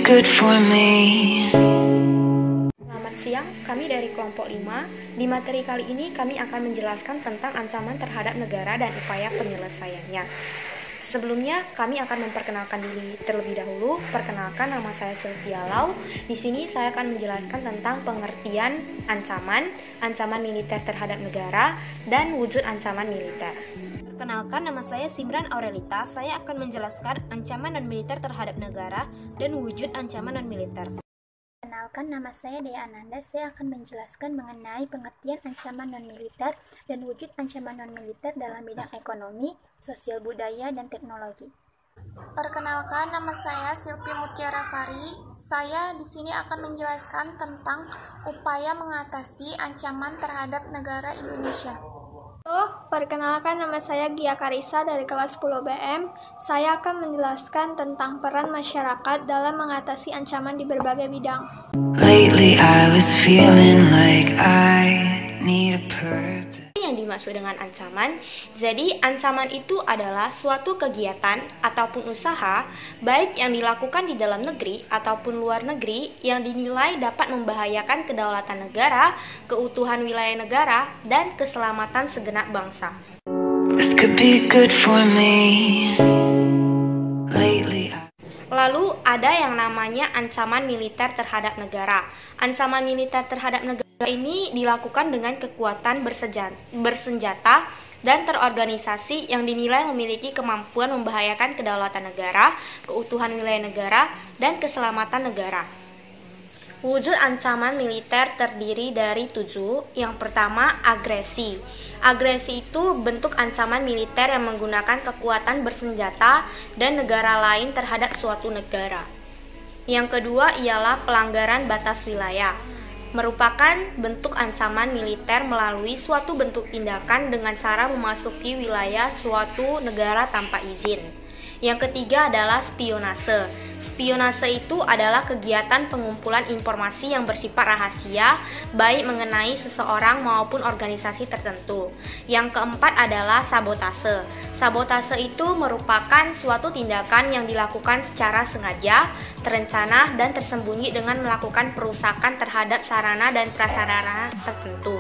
be good for me. Selamat siang, kami dari kelompok 5. Di materi kali ini kami akan menjelaskan tentang ancaman terhadap negara dan upaya penyelesaiannya. Sebelumnya, kami akan memperkenalkan diri terlebih dahulu. Perkenalkan, nama saya Sylvia Lau. Di sini saya akan menjelaskan tentang pengertian ancaman militer terhadap negara, dan wujud ancaman militer. Perkenalkan, nama saya Simran Aurelita. Saya akan menjelaskan ancaman non-militer terhadap negara dan wujud ancaman non-militer. Perkenalkan, nama saya Dea Ananda. Saya akan menjelaskan mengenai pengertian ancaman non-militer dan wujud ancaman non-militer dalam bidang ekonomi, sosial budaya, dan teknologi. Perkenalkan, nama saya Silpi Mutiarasari. Saya di sini akan menjelaskan tentang upaya mengatasi ancaman terhadap negara Indonesia. Perkenalkan, nama saya Gia Karisa dari kelas 10 BM. Saya akan menjelaskan tentang peran masyarakat dalam mengatasi ancaman di berbagai bidang. Lately I was feeling like I need a purpose. Yang dimaksud dengan ancaman, jadi ancaman itu adalah suatu kegiatan ataupun usaha, baik yang dilakukan di dalam negeri ataupun luar negeri, yang dinilai dapat membahayakan kedaulatan negara, keutuhan wilayah negara, dan keselamatan segenap bangsa. This could be good for me. Lately Lalu ada yang namanya ancaman militer terhadap negara. Ancaman militer terhadap negara ini dilakukan dengan kekuatan bersenjata dan terorganisasi yang dinilai memiliki kemampuan membahayakan kedaulatan negara, keutuhan wilayah negara, dan keselamatan negara. Wujud ancaman militer terdiri dari 7. Yang pertama, agresi. Agresi itu bentuk ancaman militer yang menggunakan kekuatan bersenjata dan negara lain terhadap suatu negara. Yang kedua ialah pelanggaran batas wilayah. Merupakan bentuk ancaman militer melalui suatu bentuk tindakan dengan cara memasuki wilayah suatu negara tanpa izin. Yang ketiga adalah spionase. Spionase itu adalah kegiatan pengumpulan informasi yang bersifat rahasia, baik mengenai seseorang maupun organisasi tertentu. Yang keempat adalah sabotase. Sabotase itu merupakan suatu tindakan yang dilakukan secara sengaja, terencana, dan tersembunyi dengan melakukan perusakan terhadap sarana dan prasarana tertentu.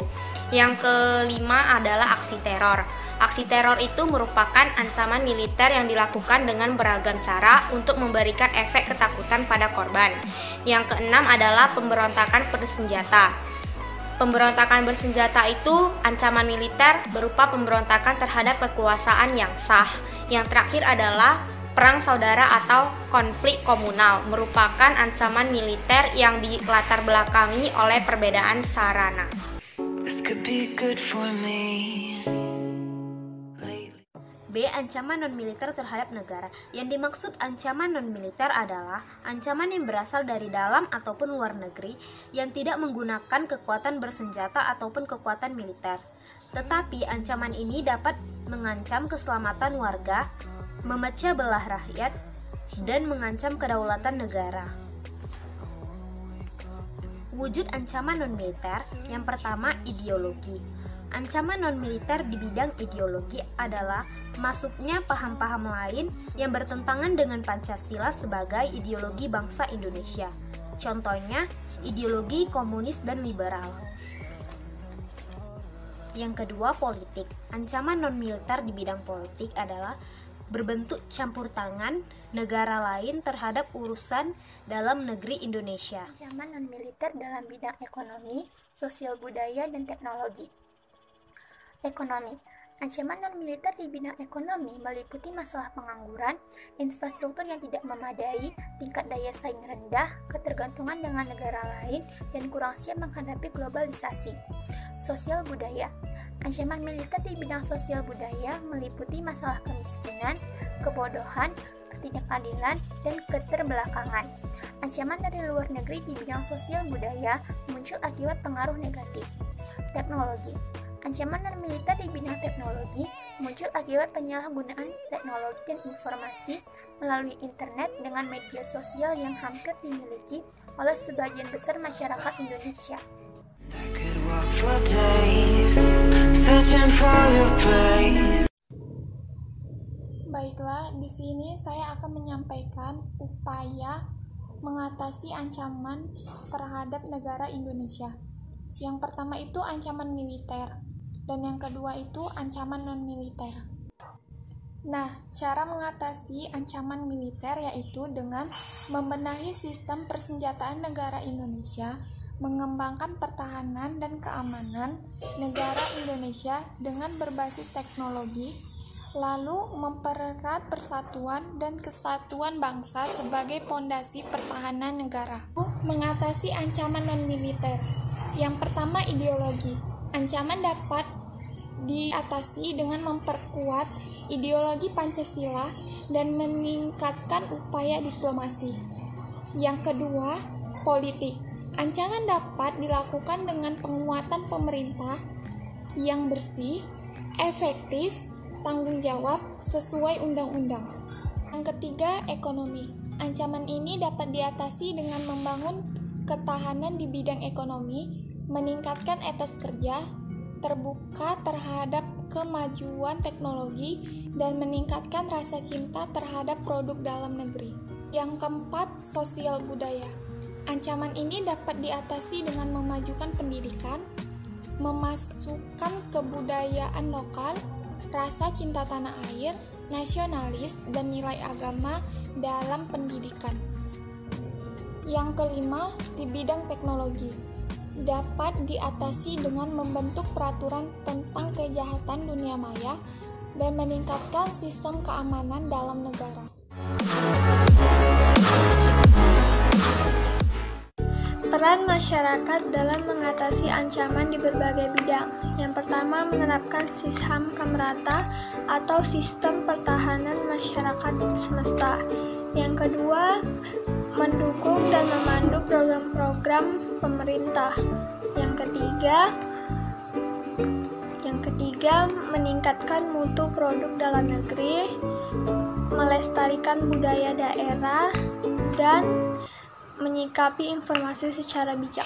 Yang kelima adalah aksi teror. Aksi teror itu merupakan ancaman militer yang dilakukan dengan beragam cara untuk memberikan efek ketakutan pada korban. Yang keenam adalah pemberontakan bersenjata. Pemberontakan bersenjata itu ancaman militer berupa pemberontakan terhadap kekuasaan yang sah. Yang terakhir adalah perang saudara atau konflik komunal, merupakan ancaman militer yang dilatar belakangi oleh perbedaan sarana. This could be good for me. B. Ancaman non-militer terhadap negara. Yang dimaksud ancaman non-militer adalah ancaman yang berasal dari dalam ataupun luar negeri yang tidak menggunakan kekuatan bersenjata ataupun kekuatan militer. Tetapi ancaman ini dapat mengancam keselamatan warga, memecah belah rakyat, dan mengancam kedaulatan negara. Wujud ancaman non-militer. Yang pertama, ideologi. Ancaman non-militer di bidang ideologi adalah masuknya paham-paham lain yang bertentangan dengan Pancasila sebagai ideologi bangsa Indonesia. Contohnya, ideologi komunis dan liberal. Yang kedua, politik. Ancaman non-militer di bidang politik adalah berbentuk campur tangan negara lain terhadap urusan dalam negeri Indonesia. Ancaman non-militer dalam bidang ekonomi, sosial budaya, dan teknologi. Ekonomi. Ancaman non-militer di bidang ekonomi meliputi masalah pengangguran, infrastruktur yang tidak memadai, tingkat daya saing rendah, ketergantungan dengan negara lain, dan kurang siap menghadapi globalisasi. Sosial budaya. Ancaman militer di bidang sosial budaya meliputi masalah kemiskinan, kebodohan, ketidakadilan, dan keterbelakangan. Ancaman dari luar negeri di bidang sosial budaya muncul akibat pengaruh negatif. Teknologi. Ancaman non-militer di bidang teknologi muncul akibat penyalahgunaan teknologi dan informasi melalui internet dengan media sosial yang hampir dimiliki oleh sebagian besar masyarakat Indonesia. Baiklah, di sini saya akan menyampaikan upaya mengatasi ancaman terhadap negara Indonesia. Yang pertama itu ancaman militer, dan yang kedua itu ancaman non-militer. Nah, cara mengatasi ancaman militer yaitu dengan membenahi sistem persenjataan negara Indonesia, mengembangkan pertahanan dan keamanan negara Indonesia dengan berbasis teknologi, lalu mempererat persatuan dan kesatuan bangsa sebagai pondasi pertahanan negara. Mengatasi ancaman non-militer. Yang pertama, ideologi. Ancaman dapat diatasi dengan memperkuat ideologi Pancasila dan meningkatkan upaya diplomasi. Yang kedua, politik. Ancaman dapat dilakukan dengan penguatan pemerintah yang bersih, efektif, tanggung jawab sesuai undang-undang. Yang ketiga, ekonomi. Ancaman ini dapat diatasi dengan membangun ketahanan di bidang ekonomi, meningkatkan etos kerja, terbuka terhadap kemajuan teknologi, dan meningkatkan rasa cinta terhadap produk dalam negeri. Yang keempat, sosial budaya. Ancaman ini dapat diatasi dengan memajukan pendidikan, memasukkan kebudayaan lokal, rasa cinta tanah air, nasionalis, dan nilai agama dalam pendidikan. Yang kelima, di bidang teknologi, dapat diatasi dengan membentuk peraturan tentang kejahatan dunia maya dan meningkatkan sistem keamanan dalam negara. Peran masyarakat dalam mengatasi ancaman di berbagai bidang. Yang pertama, menerapkan SISHAM Kamrata atau Sistem Pertahanan Masyarakat Semesta. Yang kedua, mendukung dan memandu program-program pemerintah. Yang ketiga, meningkatkan mutu produk dalam negeri, melestarikan budaya daerah, dan menyikapi informasi secara bijak.